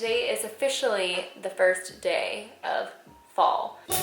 today is officially the first day of fall. As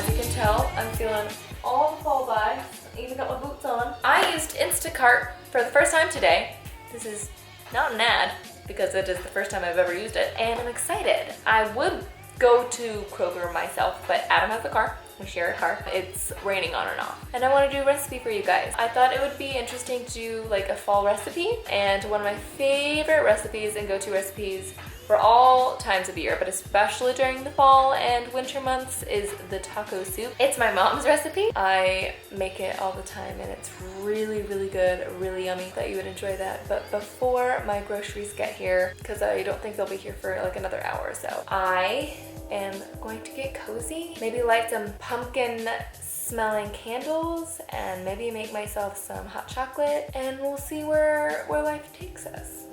you can tell, I'm feeling all the fall vibes. I even got my boots on. I used Instacart for the first time today. This is not an ad because it is the first time I've ever used it, and I'm excited. I would go to Kroger myself, but Adam has a car. We share a car. It's raining on and off. And I want to do a recipe for you guys. I thought it would be interesting to do like a fall recipe, and one of my favorite recipes and go-to recipes for all times of the year, but especially during the fall and winter months, is the taco soup. It's my mom's recipe. I make it all the time and it's really, really good, really yummy. Thought you would enjoy that. But before my groceries get here, because I don't think they'll be here for like another hour or so, I am going to get cozy, maybe light some pumpkin smelling candles, and maybe make myself some hot chocolate, and we'll see where life takes us.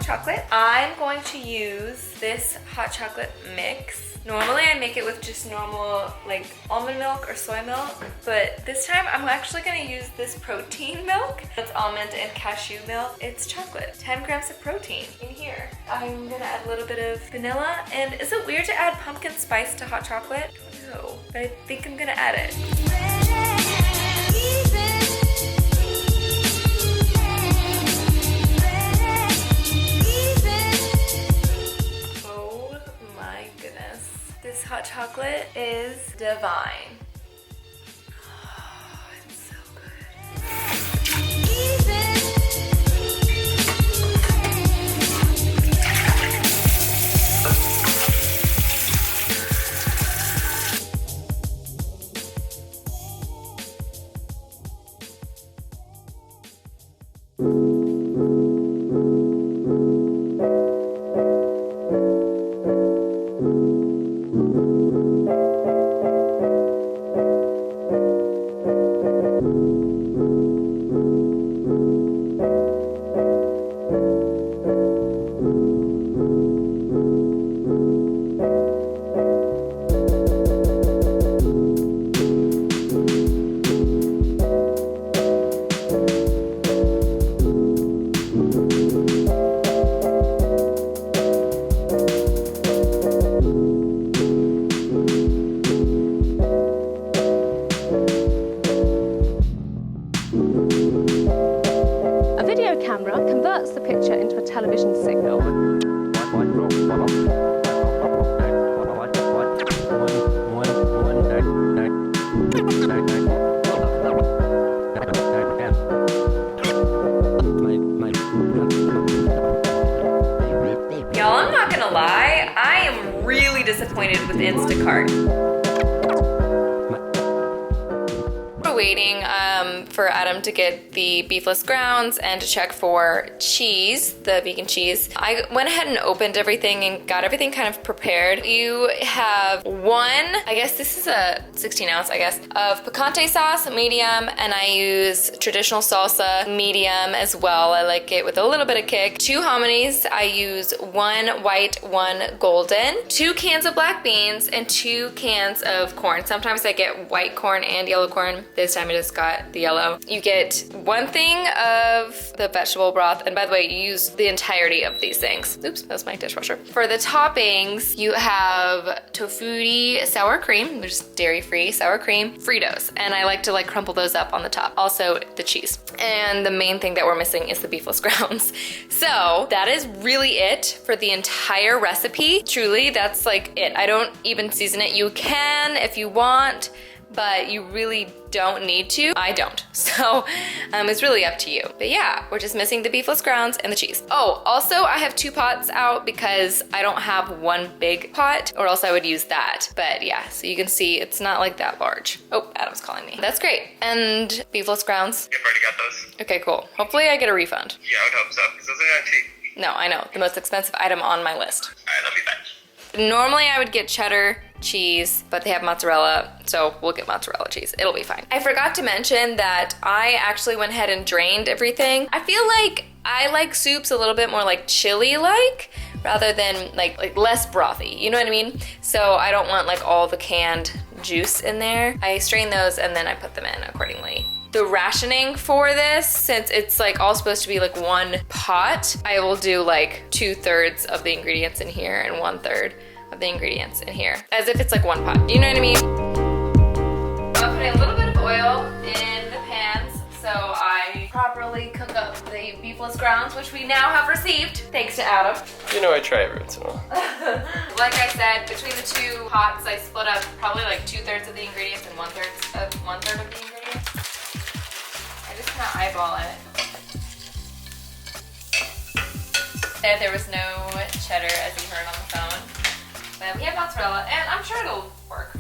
Chocolate. I'm going to use this hot chocolate mix. Normally I make it with just normal like almond milk or soy milk, but this time I'm actually going to use this protein milk. It's almond and cashew milk. It's chocolate. 10 grams of protein in here. I'm going to add a little bit of vanilla. And is it weird to add pumpkin spice to hot chocolate? I don't know, but I think I'm going to add it. This hot chocolate is divine. Oh, it's so converts the picture into a television signal. Y'all, I'm not gonna lie, I am really disappointed with Instacart. We're waiting for Adam to get the beefless grounds and to check for cheese, the vegan cheese. I went ahead and opened everything and got everything kind of prepared. You have I guess this is a 16 ounce, I guess, of picante sauce, medium, and I use traditional salsa, medium as well. I like it with a little bit of kick. 2 hominis, I use 1 white, 1 golden, 2 cans of black beans, and 2 cans of corn. Sometimes I get white corn and yellow corn. This time I just got the yellow. You get 1 thing of the vegetable broth, and by the way, you use the entirety of these things. Oops, that's my dishwasher. For the toppings, you have tofutti sour cream, there's dairy-free sour cream, Fritos, and I like to like crumple those up on the top. Also the cheese. And the main thing that we're missing is the beefless grounds. So that is really it for the entire recipe. Truly, that's like it. I don't even season it. You can if you want, but you really don't need to. I don't. So it's really up to you. But yeah, we're just missing the beefless grounds and the cheese. Oh, also I have 2 pots out because I don't have 1 big pot, or else I would use that. But yeah, so you can see it's not like that large. Oh, Adam's calling me. That's great. And beefless grounds. I've already got those. Okay, cool. Hopefully I get a refund. Yeah, I would hope so, because those are not cheap. No, I know. The most expensive item on my list. All right, I'll be back. Normally I would get cheddar cheese, but they have mozzarella, so we'll get mozzarella cheese. It'll be fine. I forgot to mention that I actually went ahead and drained everything. I feel like I like soups a little bit more like chili-like rather than like less brothy, you know what I mean? So I don't want like all the canned juice in there. I strain those and then I put them in accordingly. The rationing for this, since it's like all supposed to be like one pot, I will do like 2/3 of the ingredients in here and 1/3 of the ingredients in here, as if it's like one pot. You know what I mean? I'm putting a little bit of oil in the pans so I properly cook up the beefless grounds, which we now have received, thanks to Adam. You know I try every once in a while. Like I said, between the two pots, I split up probably like 2/3 of the ingredients and 1/3 of the ingredients. I just kind of eyeball it. There was no cheddar, as you heard on the phone. But we have mozzarella, and I'm sure it'll work,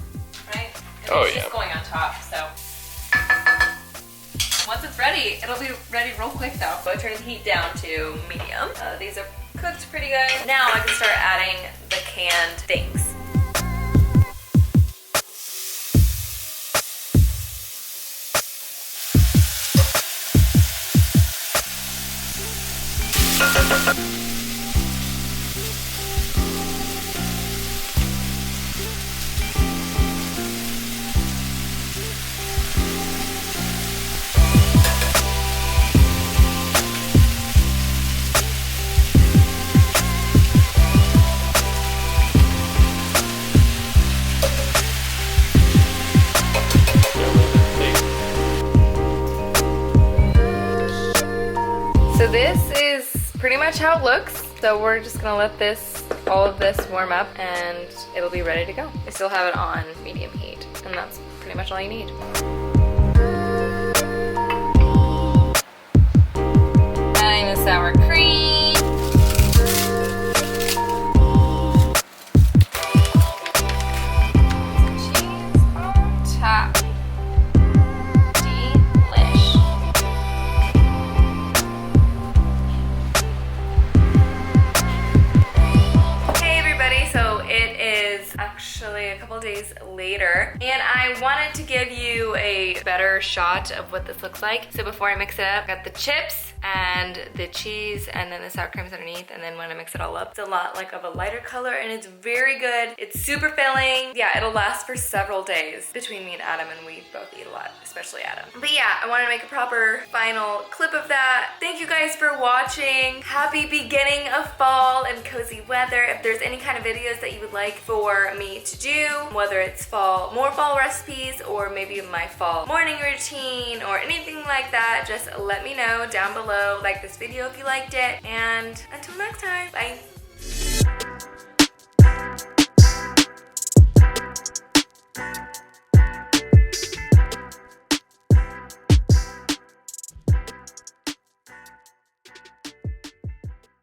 right? It's just going on top, so. Once it's ready, it'll be ready real quick though. So I turn the heat down to medium. These are cooked pretty good. Now I can start adding the canned things. So this is pretty much how it looks. So we're just gonna let all of this warm up and it'll be ready to go. I still have it on medium heat and that's pretty much all you need. Adding the sour cream. Some cheese on top. Actually a couple days later, and I wanted to give you a better shot of what this looks like. So before I mix it up, I got the chips and the cheese and then the sour cream is underneath, and then when I mix it all up, it's a lot like of a lighter color and it's very good. It's super filling. Yeah, it'll last for several days between me and Adam, and we both eat a lot, especially Adam. But yeah, I wanted to make a proper final clip of that. Thank you guys for watching. Happy beginning of fall and cozy weather. If there's any kind of videos that you would like for me to do, whether it's more fall recipes or maybe my fall morning routine or anything like that, just let me know down below. Like this video if you liked it, and until next time, bye.